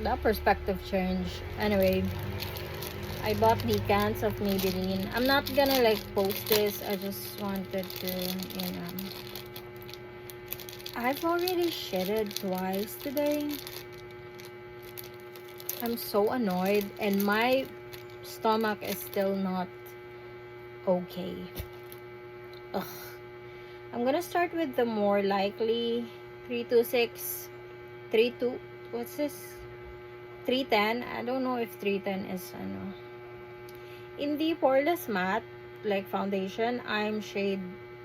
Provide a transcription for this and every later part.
The perspective change. Anyway, I bought the cans of Maybelline. I'm not gonna like post this. I just wanted to, you know. I've already shitted twice today. I'm so annoyed, and my stomach is still not okay. Ugh. I'm gonna start with the more likely 326 32. What's this? 310. I don't know if 310 is ano. In the poreless matte like foundation, I'm shade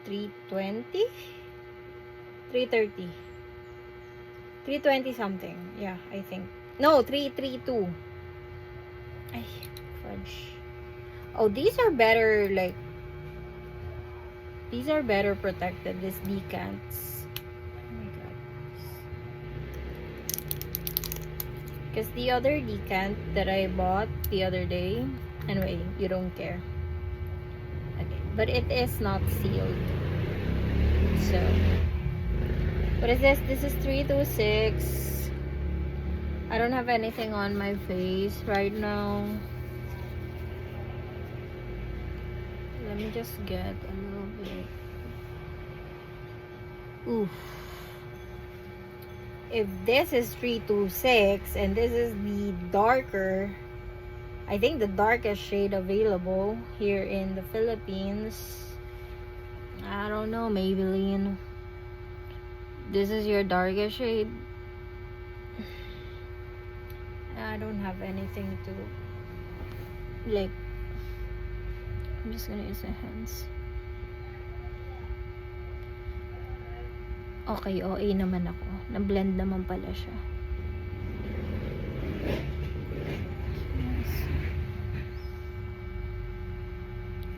320, 330, 320 something. Yeah, I think. No, 332. Ay, fudge. Oh, these are better, like, these are better protected, these decants. Oh my god. Because the other decant that I bought the other day, anyway, you don't care. Okay, but it is not sealed. So, what is this? This is 326. I don't have anything on my face right now. Let me just get a little bit. Oof. If this is 326 and this is the darker, I think the darkest shade available here in the Philippines. I don't know, Maybelline. This is your darkest shade. I don't have anything to, like, I'm just gonna use my hands. Okay, OA naman ako. Na-blend naman pala siya. Yes.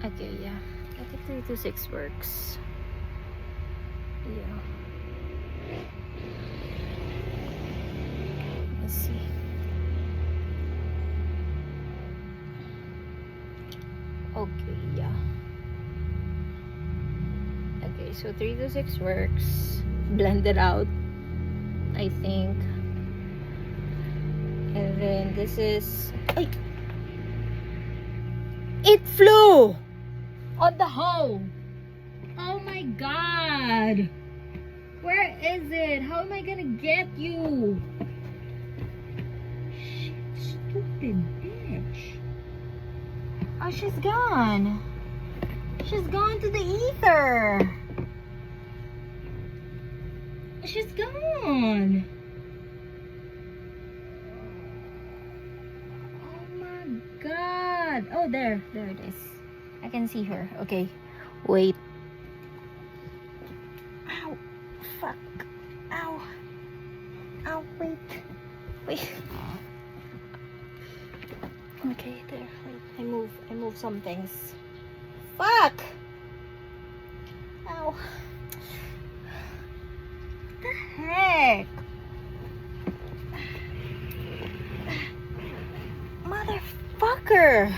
Okay, yeah. I think 326 works. Yeah. Let's see. Okay, yeah. Okay, so 326 works. Blend it out, I think. And then this is... Ay! It flew on the home. Oh my god. Where is it? How am I gonna get you? Shit, stupid bitch. Oh, she's gone. She's gone to the ether. She's gone. Oh my god. Oh, there it is. I can see her. Okay, wait. Ow, fuck. Ow, ow, wait. Okay, there. Wait, I move some things. Fuck. Ow. What the heck? Motherfucker.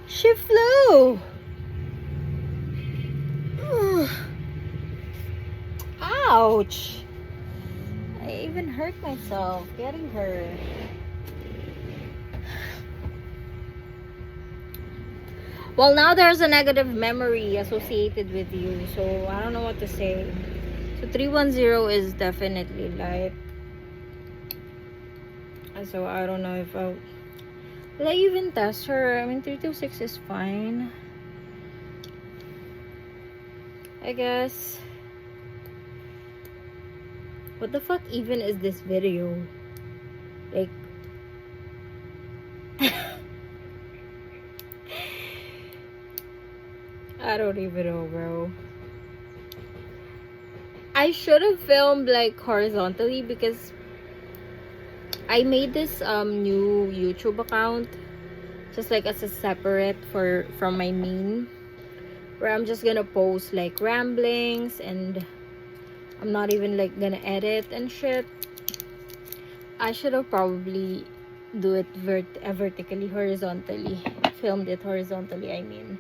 She flew. Ugh. Ouch. I even hurt myself getting her. Well, now there's a negative memory associated with you, so I don't know what to say. So 310 is definitely light. So I don't know if will I even test her. I mean, 326 is fine, I guess. What the fuck even is this video? Like, I don't even know, bro. I should have filmed like horizontally because I made this new YouTube account just like as a separate from my main, where I'm just gonna post like ramblings and I'm not even like gonna edit and shit. I should have probably do it vertically, horizontally. Filmed it horizontally, I mean.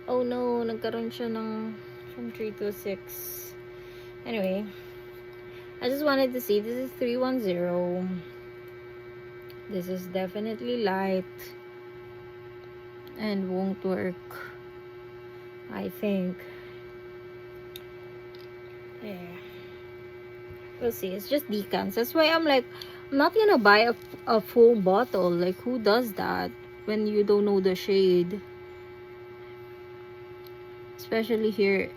Oh no, nagkaroon siya ng from 3 to 6. Anyway, I just wanted to see. This is 310. This is definitely light and won't work, I think. Yeah, we'll see. It's just decants. That's why I'm like, I'm not gonna buy a full bottle. Like, who does that when you don't know the shade? Especially here.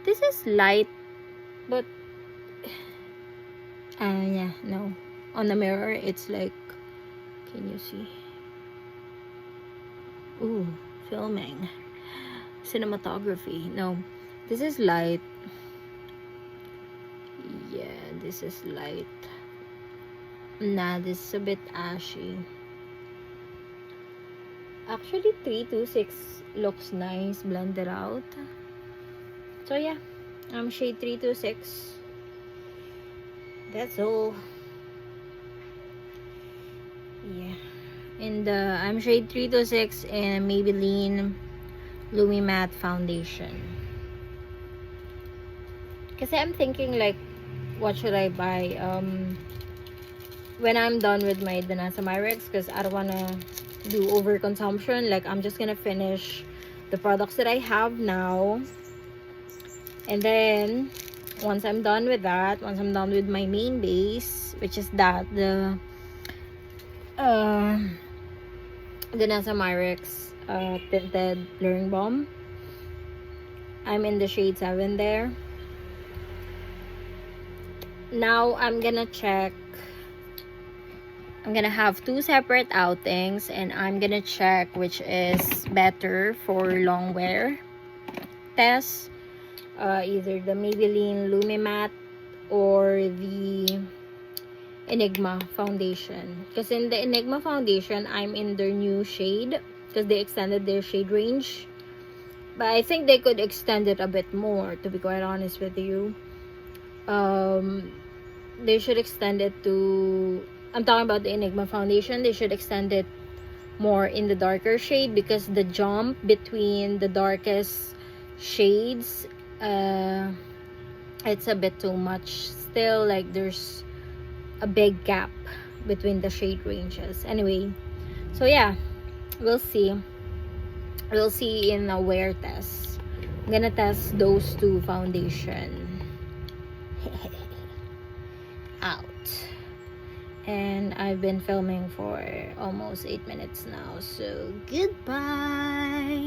This is light, but yeah, no. On the mirror, it's like, can you see? Ooh, filming. Cinematography. No, this is light. Yeah, this is light. Nah, this is a bit ashy. Actually, 326 looks nice blended out. So yeah, I'm shade 326. That's all. Yeah. And I'm shade 326 and Maybelline Lumi Matte Foundation. Kasi I'm thinking like, what should I buy? When I'm done with my Danasa Myrex, because I don't wanna do overconsumption. Like, I'm just gonna finish the products that I have now, and then once I'm done with that, once I'm done with my main base, which is that the Danasa Myrex tinted blurring balm, I'm in the shade 7 there. Now I'm gonna check. I'm gonna have 2 separate outings, and I'm gonna check which is better for long wear test. Either the Maybelline Lumi Matte or the Enigma foundation. Because in the Enigma foundation, I'm in their new shade because they extended their shade range. But I think they could extend it a bit more, to be quite honest with you. They should extend it to, I'm talking about the Enigma foundation, they should extend it more in the darker shade, because the jump between the darkest shades, it's a bit too much still. Like, there's a big gap between the shade ranges. Anyway, so yeah, we'll see in a wear test. I'm gonna test those 2 foundation out. And I've been filming for almost 8 minutes now, so goodbye.